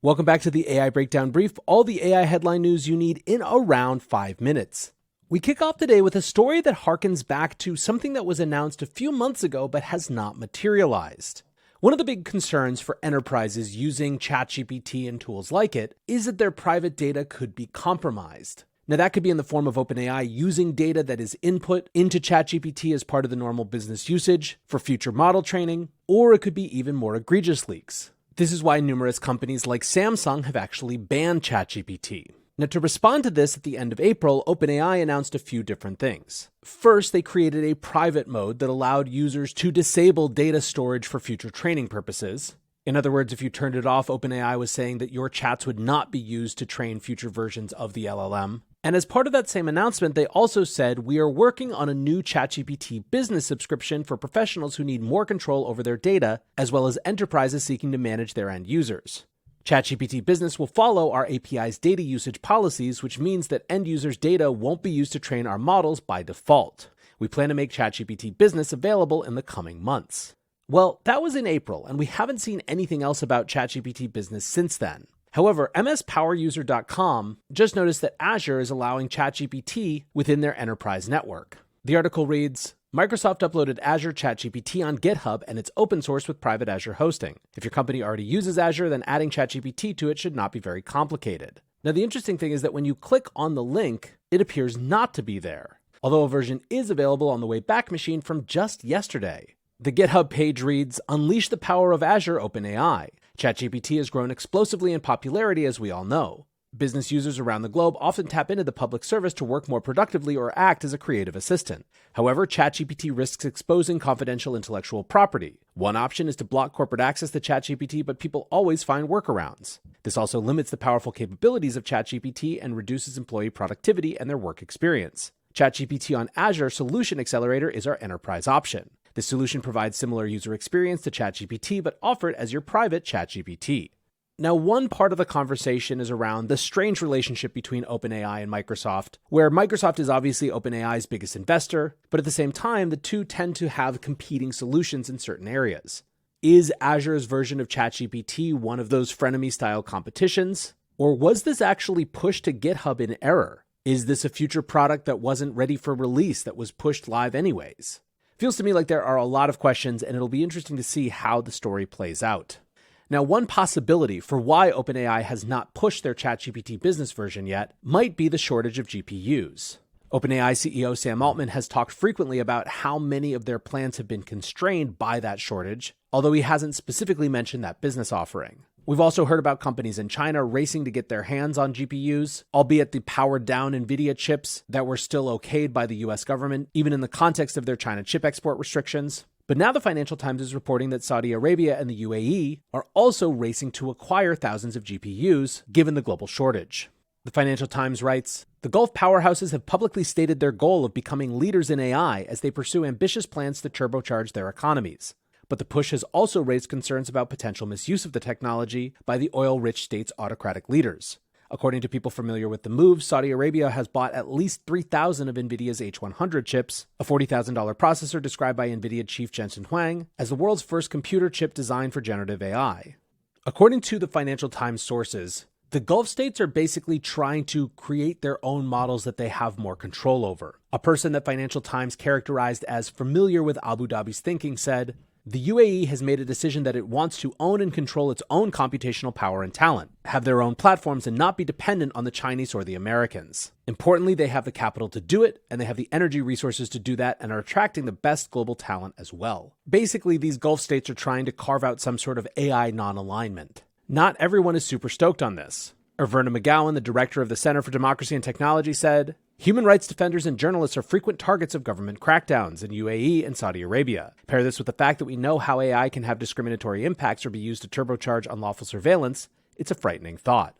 Welcome back to the AI Breakdown Brief, all the AI headline news you need in around 5 minutes. We kick off the day with a story that harkens back to something that was announced a few months ago but has not materialized. One of the big concerns for enterprises using ChatGPT and tools like it is that their private data could be compromised. Now, that could be in the form of OpenAI using data that is input into ChatGPT as part of the normal business usage for future model training, or it could be even more egregious leaks. This is why numerous companies like Samsung have actually banned ChatGPT. Now, to respond to this at the end of April, OpenAI announced a few different things. First, they created a private mode that allowed users to disable data storage for future training purposes. In other words, if you turned it off, OpenAI was saying that your chats would not be used to train future versions of the LLM. And as part of that same announcement, they also said, we are working on a new ChatGPT business subscription for professionals who need more control over their data, as well as enterprises seeking to manage their end users. ChatGPT Business will follow our API's data usage policies, which means that end users' data won't be used to train our models by default. We plan to make ChatGPT Business available in the coming months. Well, that was in April, and we haven't seen anything else about ChatGPT Business since then. However, mspoweruser.com just noticed that Azure is allowing ChatGPT within their enterprise network. The article reads, Microsoft uploaded Azure ChatGPT on GitHub and it's open source with private Azure hosting. If your company already uses Azure, then adding ChatGPT to it should not be very complicated. Now, the interesting thing is that when you click on the link, it appears not to be there, although a version is available on the Wayback Machine from just yesterday. The GitHub page reads, Unleash the power of Azure OpenAI. ChatGPT has grown explosively in popularity, as we all know. Business users around the globe often tap into the public service to work more productively or act as a creative assistant. However, ChatGPT risks exposing confidential intellectual property. One option is to block corporate access to ChatGPT, but people always find workarounds. This also limits the powerful capabilities of ChatGPT and reduces employee productivity and their work experience. ChatGPT on Azure Solution Accelerator is our enterprise option. This solution provides similar user experience to ChatGPT, but offered as your private ChatGPT. Now, one part of the conversation is around the strange relationship between OpenAI and Microsoft, where Microsoft is obviously OpenAI's biggest investor, but at the same time, the two tend to have competing solutions in certain areas. Is Azure's version of ChatGPT one of those frenemy-style competitions? Or was this actually pushed to GitHub in error? Is this a future product that wasn't ready for release that was pushed live anyways? Feels to me like there are a lot of questions, and it'll be interesting to see how the story plays out. Now, one possibility for why OpenAI has not pushed their ChatGPT business version yet might be the shortage of GPUs. OpenAI CEO Sam Altman has talked frequently about how many of their plans have been constrained by that shortage, although he hasn't specifically mentioned that business offering. We've also heard about companies in China racing to get their hands on GPUs, albeit the powered-down NVIDIA chips that were still okayed by the US government, even in the context of their China chip export restrictions. But now the Financial Times is reporting that Saudi Arabia and the UAE are also racing to acquire thousands of GPUs, given the global shortage. The Financial Times writes, The Gulf powerhouses have publicly stated their goal of becoming leaders in AI as they pursue ambitious plans to turbocharge their economies. But the push has also raised concerns about potential misuse of the technology by the oil-rich state's autocratic leaders. According to people familiar with the move, Saudi Arabia has bought at least 3,000 of NVIDIA's H100 chips, a $40,000 processor described by NVIDIA chief Jensen Huang as the world's first computer chip designed for generative AI. According to the Financial Times sources, the Gulf states are basically trying to create their own models that they have more control over. A person that Financial Times characterized as familiar with Abu Dhabi's thinking said, The UAE has made a decision that it wants to own and control its own computational power and talent, have their own platforms and not be dependent on the Chinese or the Americans. Importantly, they have the capital to do it, and they have the energy resources to do that and are attracting the best global talent as well. Basically, these Gulf states are trying to carve out some sort of AI non-alignment. Not everyone is super stoked on this. Verna McGowan, the director of the Center for Democracy and Technology, said, Human rights defenders and journalists are frequent targets of government crackdowns in UAE and Saudi Arabia. Pair this with the fact that we know how AI can have discriminatory impacts or be used to turbocharge unlawful surveillance, it's a frightening thought.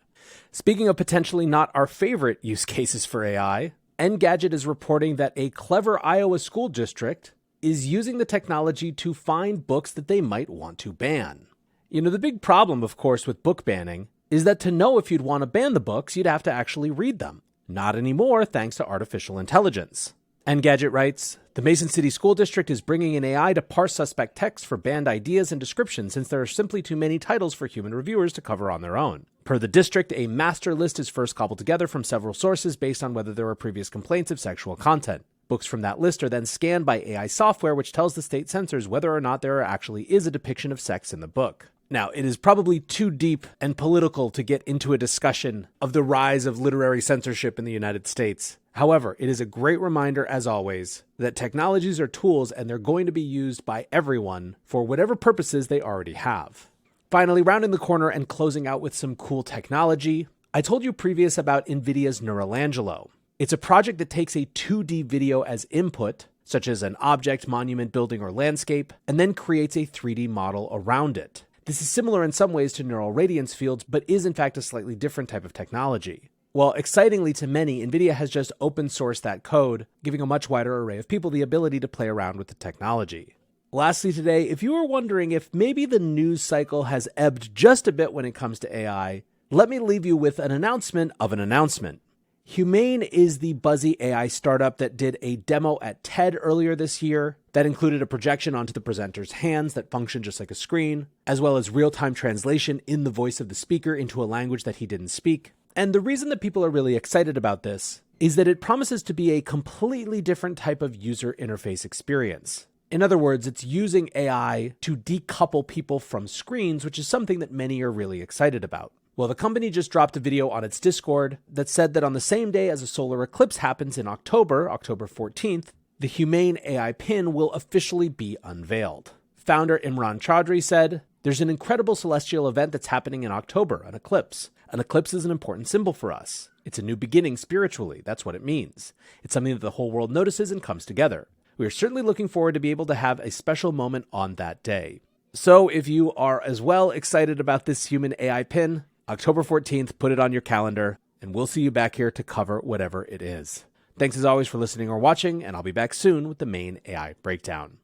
Speaking of potentially not our favorite use cases for AI, Engadget is reporting that a clever Iowa school district is using the technology to find books that they might want to ban. You know, the big problem, of course, with book banning is that to know if you'd want to ban the books, you'd have to actually read them. Not anymore, thanks to artificial intelligence. Engadget writes, the Mason City School District is bringing in AI to parse suspect text for banned ideas and descriptions since there are simply too many titles for human reviewers to cover on their own. Per the district, a master list is first cobbled together from several sources based on whether there were previous complaints of sexual content. Books from that list are then scanned by AI software, which tells the state censors whether or not there actually is a depiction of sex in the book. Now, it is probably too deep and political to get into a discussion of the rise of literary censorship in the United States. However, it is a great reminder, as always, that technologies are tools and they're going to be used by everyone for whatever purposes they already have. Finally, rounding the corner and closing out with some cool technology, I told you previous about NVIDIA's Neurolangelo. It's a project that takes a 2D video as input, such as an object, monument, building, or landscape, and then creates a 3D model around it. This is similar in some ways to neural radiance fields, but is in fact a slightly different type of technology. Well, excitingly to many, NVIDIA has just open sourced that code, giving a much wider array of people the ability to play around with the technology. Lastly today, if you were wondering if maybe the news cycle has ebbed just a bit when it comes to AI, let me leave you with an announcement of an announcement. Humane is the buzzy AI startup that did a demo at TED earlier this year that included a projection onto the presenter's hands that functioned just like a screen, as well as real-time translation in the voice of the speaker into a language that he didn't speak. And the reason that people are really excited about this is that it promises to be a completely different type of user interface experience. In other words, it's using AI to decouple people from screens, which is something that many are really excited about. Well, the company just dropped a video on its Discord that said that on the same day as a solar eclipse happens in October 14th, the Humane AI pin will officially be unveiled. Founder Imran Chaudhry said, "There's an incredible celestial event that's happening in October, an eclipse. An eclipse is an important symbol for us. It's a new beginning spiritually, that's what it means. It's something that the whole world notices and comes together. We are certainly looking forward to be able to have a special moment on that day." So if you are as well excited about this human AI pin, October 14th, put it on your calendar, and we'll see you back here to cover whatever it is. Thanks as always for listening or watching, and I'll be back soon with the main AI breakdown.